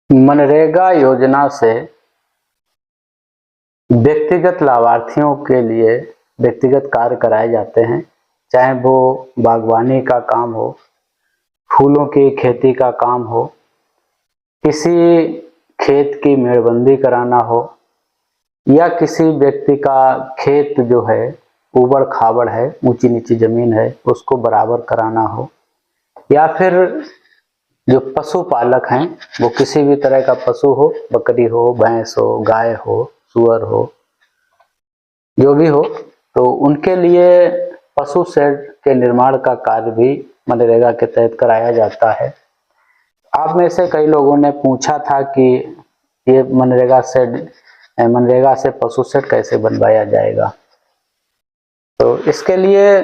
मनरेगा योजना से व्यक्तिगत लाभार्थियों के लिए व्यक्तिगत कार्य कराए जाते हैं, चाहे वो बागवानी का काम हो, फूलों की खेती का काम हो, किसी खेत की मेड़बंदी कराना हो, या किसी व्यक्ति का खेत जो है ऊबड़ खाबड़ है, ऊंची नीची जमीन है, उसको बराबर कराना हो, या फिर जो पशुपालक हैं वो किसी भी तरह का पशु हो, बकरी हो, भैंस हो, गाय हो, सुअर हो, जो भी हो, तो उनके लिए पशु शेड के निर्माण का कार्य भी मनरेगा के तहत कराया जाता है। आप में से कई लोगों ने पूछा था कि ये मनरेगा से पशु शेड कैसे बनवाया जाएगा। तो इसके लिए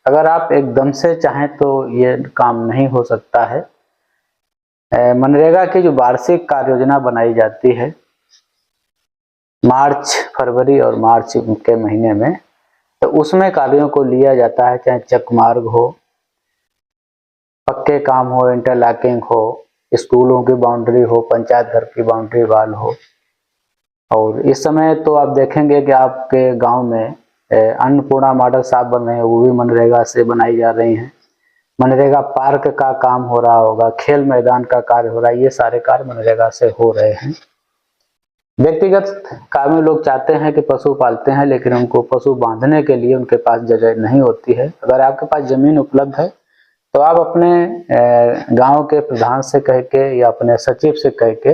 अगर आप एकदम से चाहें तो ये काम नहीं हो सकता है। मनरेगा की जो वार्षिक कार्य योजना बनाई जाती है मार्च, फरवरी और मार्च के महीने में, तो उसमें कार्यों को लिया जाता है, चाहे चकमार्ग हो, पक्के काम हो, इंटरलॉकिंग हो, स्कूलों की बाउंड्री हो, पंचायत घर की बाउंड्री वाल हो। और इस समय तो आप देखेंगे कि आपके गांव में अन्नपूर्णा मॉडल शॉप बन रहे हैं, वो भी मनरेगा से बनाई जा रही हैं। मनरेगा पार्क का काम हो रहा होगा, खेल मैदान का कार्य हो रहा है, ये सारे कार्य मनरेगा से हो रहे हैं। व्यक्तिगत कार्य में लोग चाहते हैं कि पशु पालते हैं, लेकिन उनको पशु बांधने के लिए उनके पास जगह नहीं होती है। अगर आपके पास जमीन उपलब्ध है तो आप अपने गांव के प्रधान से कह के या अपने सचिव से कह के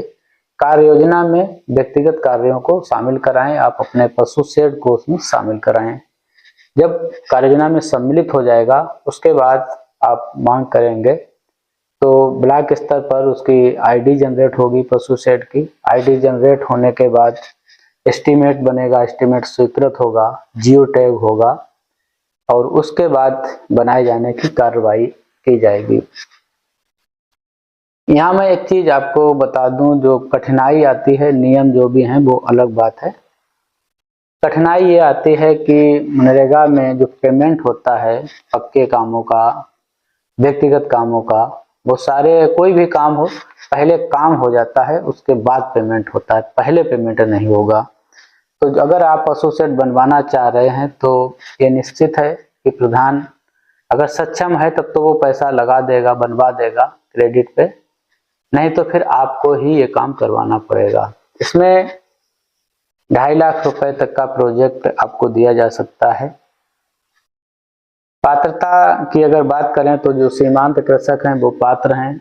कार्य योजना में व्यक्तिगत कार्यों को शामिल कराएं, आप अपने पशु शेड को उसमें शामिल कराएं। जब कार्य योजना में सम्मिलित हो जाएगा उसके बाद आप मांग करेंगे तो ब्लॉक स्तर पर उसकी आईडी जनरेट होगी, पशु शेड की आईडी जनरेट होने के बाद एस्टीमेट बनेगा, एस्टीमेट स्वीकृत होगा, जियो टैग होगा और उसके बाद बनाए जाने की कार्रवाई की जाएगी। यहाँ मैं एक चीज आपको बता दूं, जो कठिनाई आती है, नियम जो भी हैं वो अलग बात है। कठिनाई ये आती है कि मनरेगा में जो पेमेंट होता है पक्के कामों का, व्यक्तिगत कामों का, वो सारे कोई भी काम हो पहले काम हो जाता है, उसके बाद पेमेंट होता है, पहले पेमेंट नहीं होगा। तो अगर आप पशु शेड बनवाना चाह रहे हैं तो ये निश्चित है कि प्रधान अगर सक्षम है तब तो वो पैसा लगा देगा, बनवा देगा क्रेडिट पे, नहीं तो फिर आपको ही ये काम करवाना पड़ेगा। इसमें 2.5 लाख रुपए तक का प्रोजेक्ट आपको दिया जा सकता है। पात्रता की अगर बात करें तो जो सीमांत कृषक हैं वो पात्र हैं,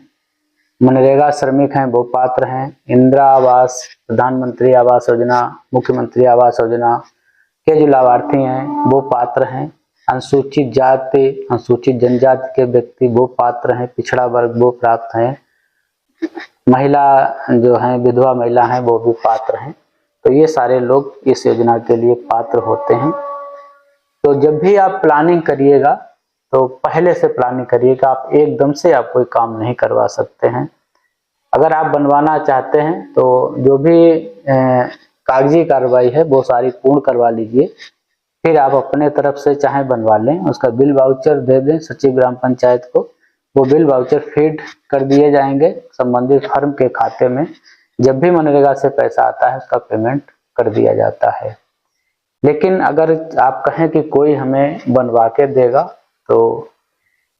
मनरेगा श्रमिक हैं वो पात्र हैं, इंदिरा आवास, प्रधानमंत्री आवास योजना, मुख्यमंत्री आवास योजना के जो लाभार्थी हैं वो पात्र हैं, अनुसूचित जाति, अनुसूचित जनजाति के व्यक्ति वो पात्र हैं, पिछड़ा वर्ग वो प्राप्त हैं, महिला जो हैं, विधवा महिला हैं वो भी पात्र हैं। तो ये सारे लोग इस योजना के लिए पात्र होते हैं। तो जब भी आप प्लानिंग करिएगा तो पहले से प्लानिंग करिएगा, आप एकदम से आप कोई काम नहीं करवा सकते हैं। अगर आप बनवाना चाहते हैं तो जो भी कागजी कार्रवाई है वो सारी पूर्ण करवा लीजिए, फिर आप अपने तरफ से चाहे बनवा लें, उसका बिल वाउचर दे दें सचिव ग्राम पंचायत को, वो बिल वाउचर फीड कर दिए जाएंगे संबंधित फर्म के खाते में। जब भी मनरेगा से पैसा आता है उसका पेमेंट कर दिया जाता है। लेकिन अगर आप कहें कि कोई हमें बनवा के देगा तो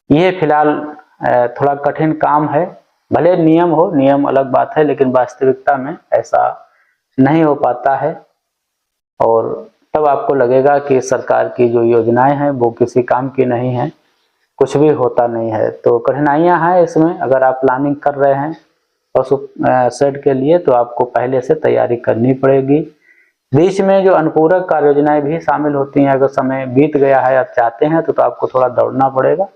ये फिलहाल थोड़ा कठिन काम है। भले नियम हो, नियम अलग बात है, लेकिन वास्तविकता में ऐसा नहीं हो पाता है और तब आपको लगेगा कि सरकार की जो योजनाएं हैं वो किसी काम की नहीं है, कुछ भी होता नहीं है। तो कठिनाइयां हैं इसमें। अगर आप प्लानिंग कर रहे हैं पशु शेड के लिए तो आपको पहले से तैयारी करनी पड़ेगी। बीच में जो अनुपूरक कार्य योजनाएं भी शामिल होती हैं, अगर समय बीत गया है आप चाहते हैं तो आपको थोड़ा दौड़ना पड़ेगा।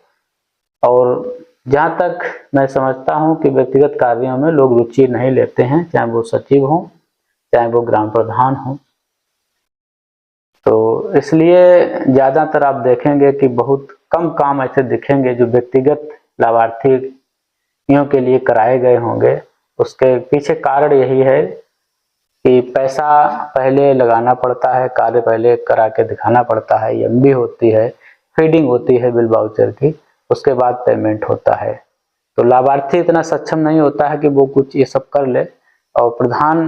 और जहां तक मैं समझता हूं कि व्यक्तिगत कार्यों में लोग रुचि नहीं लेते हैं, चाहे वो सचिव हो चाहे वो ग्राम प्रधान हो। तो इसलिए ज्यादातर आप देखेंगे कि बहुत कम काम ऐसे दिखेंगे जो व्यक्तिगत लाभार्थियों के लिए कराए गए होंगे। उसके पीछे कारण यही है कि पैसा पहले लगाना पड़ता है, कार्य पहले करा के दिखाना पड़ता है, एमबी होती है, फीडिंग होती है बिल वाउचर की, उसके बाद पेमेंट होता है। तो लाभार्थी इतना सक्षम नहीं होता है कि वो कुछ ये सब कर ले, और प्रधान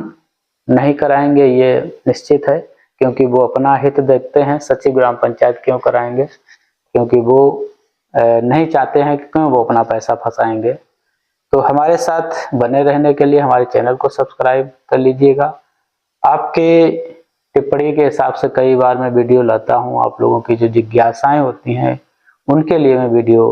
नहीं कराएंगे ये निश्चित है, क्योंकि वो अपना हित देखते हैं। सचिव ग्राम पंचायत क्यों कराएंगे? क्योंकि वो नहीं चाहते हैं कि क्यों वो अपना पैसा फंसाएंगे। तो हमारे साथ बने रहने के लिए हमारे चैनल को सब्सक्राइब कर लीजिएगा। आपके टिप्पणी के हिसाब से कई बार मैं वीडियो लाता हूँ, आप लोगों की जो जिज्ञासाएं होती हैं उनके लिए मैं वीडियो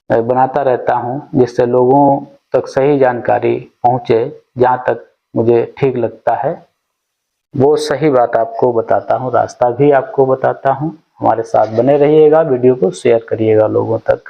बनाता रहता हूँ, जिससे लोगों तक सही जानकारी पहुँचे। जहाँ तक मुझे ठीक लगता है वो सही बात आपको बताता हूँ, रास्ता भी आपको बताता हूँ। हमारे साथ बने रहिएगा, वीडियो को शेयर करिएगा लोगों तक।